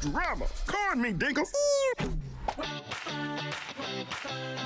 Drama. Card me, Dingle.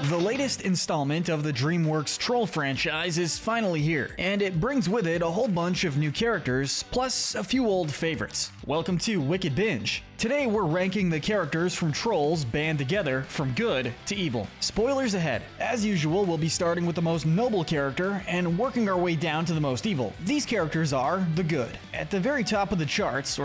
The latest installment of the Dreamworks Troll franchise is finally here, and it brings with it a whole bunch of new characters, plus a few old favorites. Welcome to WickedBinge. Today we're ranking the characters from Trolls band together from good to evil. Spoilers ahead. As usual, we'll be starting with the most noble character and working our way down to the most evil. These characters are the good. At the very top of the charts,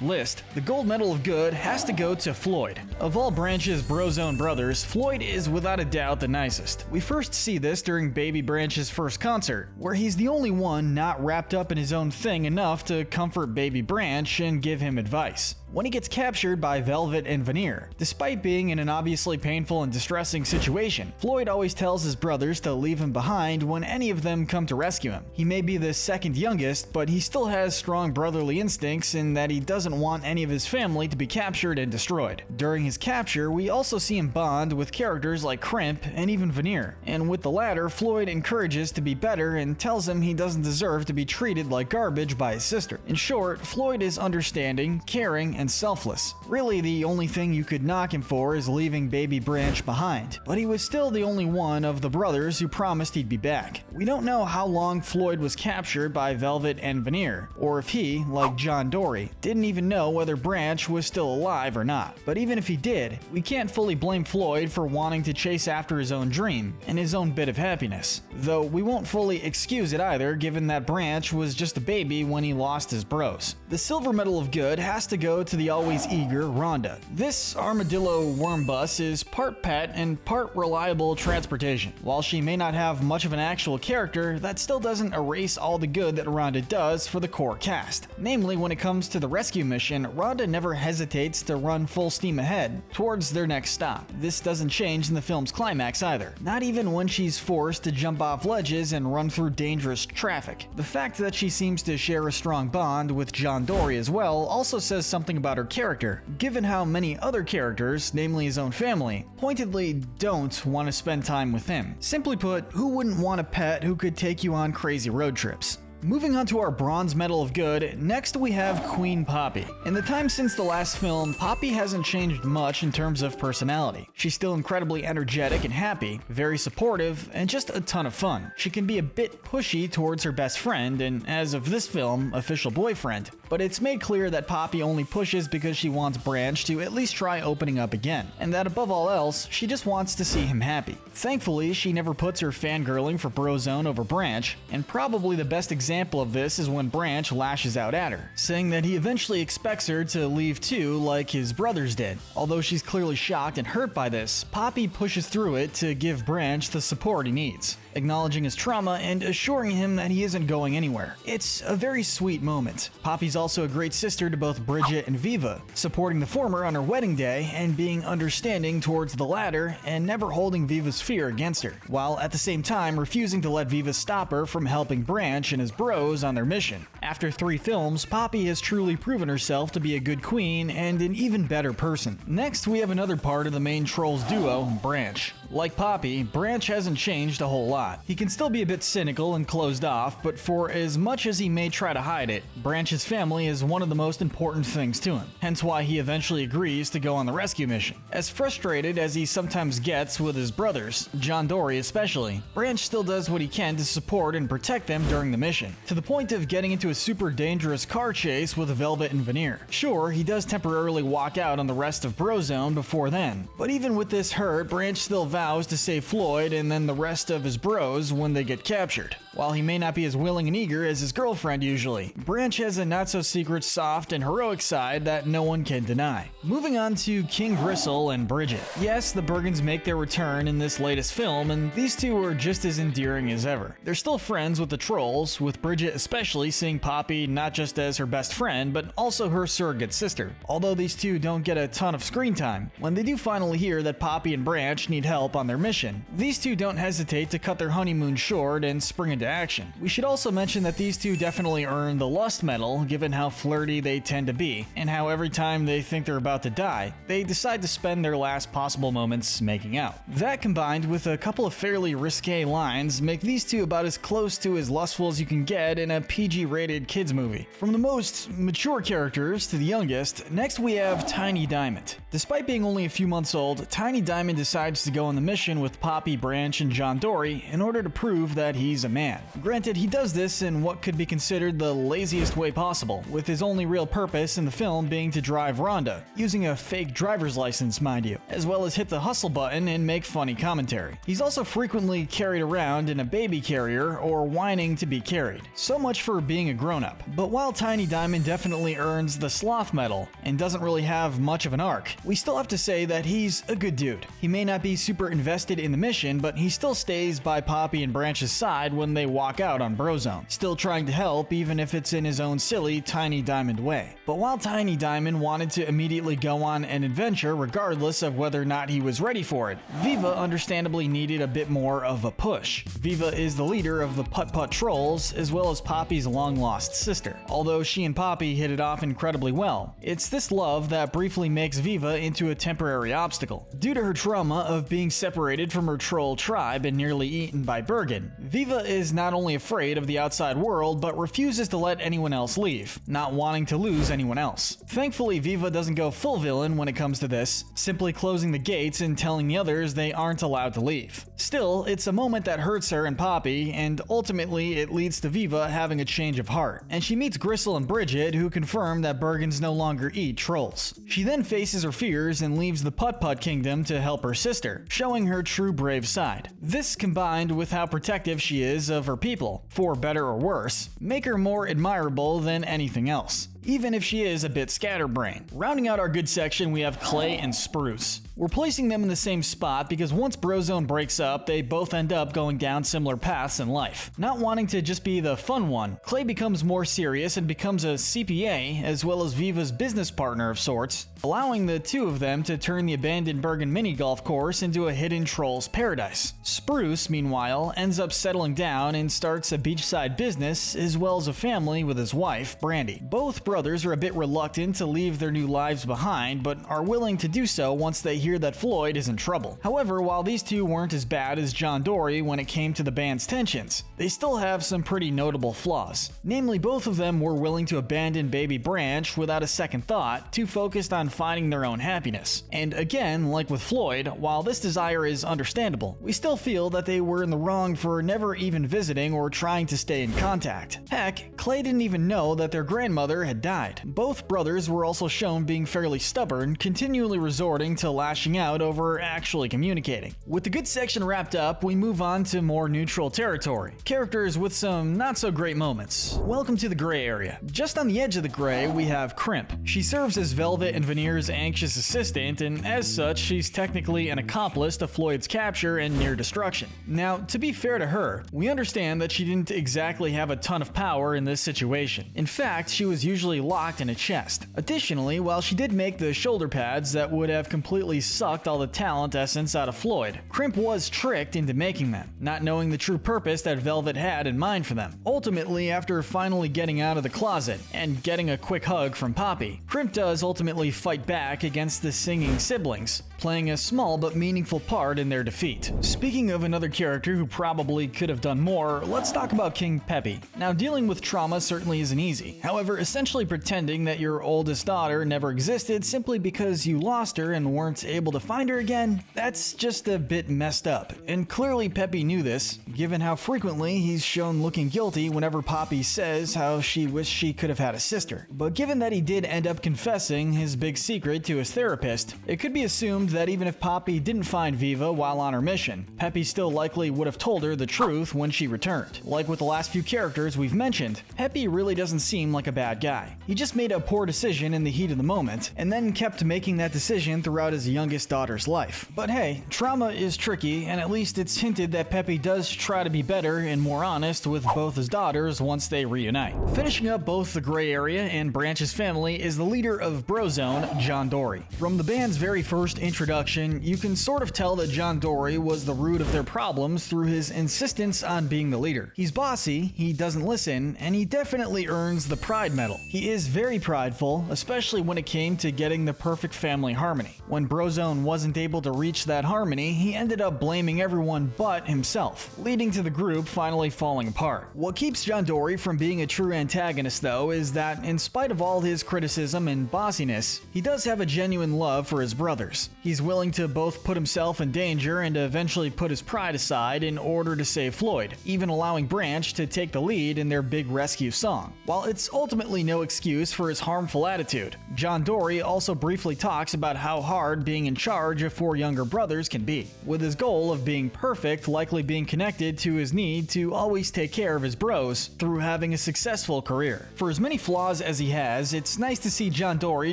list, the gold medal of good has to go to Floyd. Of all Branch's Brozone brothers, Floyd is without a doubt the nicest. We first see this during Baby Branch's first concert, where he's the only one not wrapped up in his own thing enough to comfort Baby Branch and give him advice. When he gets captured by Velvet and Veneer, despite being in an obviously painful and distressing situation, Floyd always tells his brothers to leave him behind when any of them come to rescue him. He may be the second youngest, but he still has strong brotherly instincts in that he doesn't want any of his family to be captured and destroyed. During his capture, we also see him bond with characters like Crimp and even Veneer, and with the latter, Floyd encourages to be better and tells him he doesn't deserve to be treated like garbage by his sister. In short, Floyd is understanding, caring, and selfless. Really, the only thing you could knock him for is leaving Baby Branch behind, but he was still the only one of the brothers who promised he'd be back. We don't know how long Floyd was captured by Velvet and Veneer, or if he, like John Dory, didn't even know whether Branch was still alive or not. But even if he did, we can't fully blame Floyd for wanting to chase after his own dream and his own bit of happiness, though we won't fully excuse it either, given that Branch was just a baby when he lost his bros. The silver medal of good has to go to the always eager Rhonda. This armadillo worm bus is part pet and part reliable transportation. While she may not have much of an actual character, that still doesn't erase all the good that Rhonda does for the core cast. Namely, when it comes to the rescue mission, Rhonda never hesitates to run full steam ahead towards their next stop. This doesn't change in the film's climax either, not even when she's forced to jump off ledges and run through dangerous traffic. The fact that she seems to share a strong bond with John Dory as well also says something about her character, given how many other characters, namely his own family, pointedly don't want to spend time with him. Simply put, who wouldn't want a pet who could take you on crazy road trips? Moving on to our bronze medal of good, next we have Queen Poppy. In the time since the last film, Poppy hasn't changed much in terms of personality. She's still incredibly energetic and happy, very supportive, and just a ton of fun. She can be a bit pushy towards her best friend, and as of this film, official boyfriend, but it's made clear that Poppy only pushes because she wants Branch to at least try opening up again, and that above all else, she just wants to see him happy. Thankfully, she never puts her fangirling for Brozone over Branch, and probably the best example of this is when Branch lashes out at her, saying that he eventually expects her to leave too, like his brothers did. Although she's clearly shocked and hurt by this, Poppy pushes through it to give Branch the support he needs, acknowledging his trauma and assuring him that he isn't going anywhere. It's a very sweet moment. Poppy's also a great sister to both Bridget and Viva, supporting the former on her wedding day and being understanding towards the latter and never holding Viva's fear against her, while at the same time refusing to let Viva stop her from helping Branch and his bros on their mission. After 3 films, Poppy has truly proven herself to be a good queen and an even better person. Next, we have another part of the main Trolls duo, Branch. Like Poppy, Branch hasn't changed a whole lot. He can still be a bit cynical and closed off, but for as much as he may try to hide it, Branch's family is one of the most important things to him, hence why he eventually agrees to go on the rescue mission. As frustrated as he sometimes gets with his brothers, John Dory especially, Branch still does what he can to support and protect them during the mission, to the point of getting into a super dangerous car chase with Velvet and Veneer. Sure, he does temporarily walk out on the rest of Brozone before then, but even with this hurt, Branch still vows to save Floyd and then the rest of his bros when they get captured. While he may not be as willing and eager as his girlfriend usually, Branch has a not-so-secret soft and heroic side that no one can deny. Moving on to King Gristle and Bridget. Yes, the Bergens make their return in this latest film, and these two are just as endearing as ever. They're still friends with the Trolls, with Bridget especially seeing Poppy not just as her best friend, but also her surrogate sister. Although these two don't get a ton of screen time, when they do finally hear that Poppy and Branch need help help on their mission. These two don't hesitate to cut their honeymoon short and spring into action. We should also mention that these two definitely earn the Lust medal given how flirty they tend to be, and how every time they think they're about to die, they decide to spend their last possible moments making out. That combined with a couple of fairly risque lines make these two about as close to as lustful as you can get in a PG-rated kids movie. From the most mature characters to the youngest, next we have Tiny Diamond. Despite being only a few months old, Tiny Diamond decides to go on the mission with Poppy, Branch, and John Dory in order to prove that he's a man. Granted, he does this in what could be considered the laziest way possible, with his only real purpose in the film being to drive Rhonda, using a fake driver's license, mind you, as well as hit the hustle button and make funny commentary. He's also frequently carried around in a baby carrier or whining to be carried. So much for being a grown-up. But while Tiny Diamond definitely earns the Sloth medal and doesn't really have much of an arc, we still have to say that he's a good dude. He may not be super invested in the mission, but he still stays by Poppy and Branch's side when they walk out on Brozone, still trying to help even if it's in his own silly Tiny Diamond way. But while Tiny Diamond wanted to immediately go on an adventure regardless of whether or not he was ready for it, Viva understandably needed a bit more of a push. Viva is the leader of the Putt-Putt Trolls, as well as Poppy's long-lost sister. Although she and Poppy hit it off incredibly well, it's this love that briefly makes Viva into a temporary obstacle. Due to her trauma of being separated from her troll tribe and nearly eaten by Bergen, Viva is not only afraid of the outside world, but refuses to let anyone else leave, not wanting to lose anyone else. Thankfully, Viva doesn't go full villain when it comes to this, simply closing the gates and telling the others they aren't allowed to leave. Still, it's a moment that hurts her and Poppy, and ultimately it leads to Viva having a change of heart, and she meets Gristle and Bridget, who confirm that Bergens no longer eat trolls. She then faces her fears and leaves the Putt-Putt Kingdom to help her sister, showing her true brave side. This, combined with how protective she is of her people, for better or worse, make her more admirable than anything else, even if she is a bit scatterbrained. Rounding out our good section, we have Clay and Spruce. We're placing them in the same spot because once Brozone breaks up, they both end up going down similar paths in life. Not wanting to just be the fun one, Clay becomes more serious and becomes a CPA, as well as Viva's business partner of sorts, allowing the two of them to turn the abandoned Bergen mini golf course into a hidden troll's paradise. Spruce, meanwhile, ends up settling down and starts a beachside business, as well as a family with his wife, Brandy. Both brothers are a bit reluctant to leave their new lives behind, but are willing to do so once they hear that Floyd is in trouble. However, while these two weren't as bad as John Dory when it came to the band's tensions, they still have some pretty notable flaws. Namely, both of them were willing to abandon baby Branch without a second thought, too focused on finding their own happiness. And again, like with Floyd, while this desire is understandable, we still feel that they were in the wrong for never even visiting or trying to stay in contact. Heck, Clay didn't even know that their grandmother had died. Both brothers were also shown being fairly stubborn, continually resorting to lashing out over actually communicating. With the good section wrapped up, we move on to more neutral territory. Characters with some not so great moments. Welcome to the gray area. Just on the edge of the gray, we have Crimp. She serves as Velvet and Veneer's anxious assistant, and as such, she's technically an accomplice to Floyd's capture and near destruction. Now, to be fair to her, we understand that she didn't exactly have a ton of power in this situation. In fact, she was usually locked in a chest. Additionally, while she did make the shoulder pads that would have completely sucked all the talent essence out of Floyd, Crimp was tricked into making them, not knowing the true purpose that Velvet had in mind for them. Ultimately, after finally getting out of the closet and getting a quick hug from Poppy, Crimp does ultimately fight back against the singing siblings, playing a small but meaningful part in their defeat. Speaking of another character who probably could have done more, let's talk about King Peppy. Now, dealing with trauma certainly isn't easy. However, essentially pretending that your oldest daughter never existed simply because you lost her and weren't able to find her again, that's just a bit messed up. And clearly Peppy knew this, given how frequently he's shown looking guilty whenever Poppy says how she wished she could have had a sister. But given that he did end up confessing his big secret to his therapist, it could be assumed that even if Poppy didn't find Viva while on her mission, Peppy still likely would have told her the truth when she returned. Like with the last few characters we've mentioned, Peppy really doesn't seem like a bad guy. He just made a poor decision in the heat of the moment, and then kept making that decision throughout his youngest daughter's life. But hey, trauma is tricky, and at least it's hinted that Peppy does try to be better and more honest with both his daughters once they reunite. Finishing up both the Gray Area and Branch's family is the leader of Brozone, John Dory. From the band's very first introduction, you can sort of tell that John Dory was the root of their problems through his insistence on being the leader. He's bossy, he doesn't listen, and he definitely earns the pride medal. He is very prideful, especially when it came to getting the perfect family harmony. When Brozone wasn't able to reach that harmony, he ended up blaming everyone but himself, leading to the group finally falling apart. What keeps John Dory from being a true antagonist, though, is that in spite of all his criticism and bossiness, he does have a genuine love for his brothers. He's willing to both put himself in danger and eventually put his pride aside in order to save Floyd, even allowing Branch to take the lead in their big rescue song. While it's ultimately no excuse for his harmful attitude, John Dory also briefly talks about how hard being in charge of 4 younger brothers can be, with his goal of being perfect likely being connected to his need to always take care of his bros through having a successful career. For as many flaws as he has, it's nice to see John Dory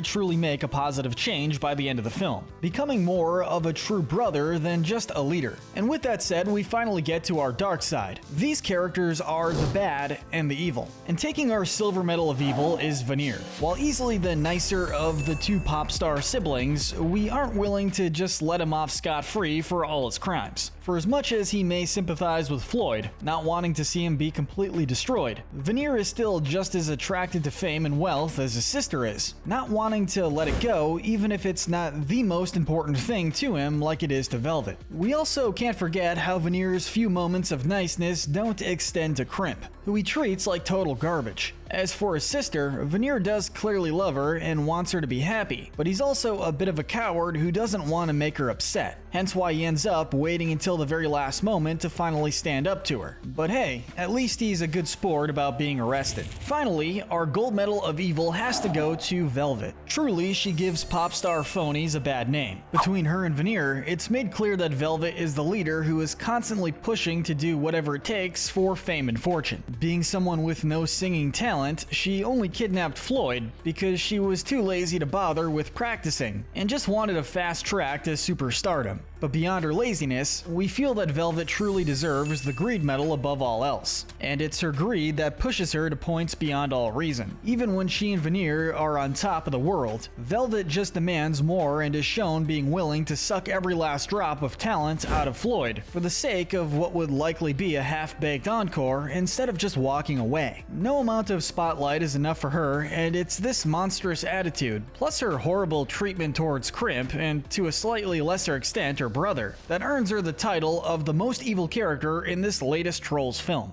truly make a positive change by the end of the film, becoming more of a true brother than just a leader. And with that said, we finally get to our dark side. These characters are the bad and the evil. And taking our silver medal of evil is Veneer. While easily the nicer of the 2 pop star siblings, we aren't willing to just let him off scot-free for all his crimes. For as much as he may sympathize with Floyd, not wanting to see him be completely destroyed, Veneer is still just as attracted to fame and wealth as his sister is, not wanting to let it go even if it's not the most important thing to him like it is to Velvet. We also can't forget how Veneer's few moments of niceness don't extend to Crimp, who he treats like total garbage. As for his sister, Veneer does clearly love her and wants her to be happy, but he's also a bit of a coward who doesn't want to make her upset, hence why he ends up waiting until the very last moment to finally stand up to her. But hey, at least he's a good sport about being arrested. Finally, our gold medal of evil has to go to Velvet. Truly, she gives pop star phonies a bad name. Between her and Veneer, it's made clear that Velvet is the leader who is constantly pushing to do whatever it takes for fame and fortune. Being someone with no singing talent, she only kidnapped Floyd because she was too lazy to bother with practicing and just wanted a fast track to superstardom. But beyond her laziness, we feel that Velvet truly deserves the greed medal above all else, and it's her greed that pushes her to points beyond all reason. Even when she and Veneer are on top of the world, Velvet just demands more and is shown being willing to suck every last drop of talent out of Floyd for the sake of what would likely be a half-baked encore instead of just walking away. No amount of spotlight is enough for her, and it's this monstrous attitude, plus her horrible treatment towards Crimp, and to a slightly lesser extent her brother, that earns her the title of the most evil character in this latest Trolls film.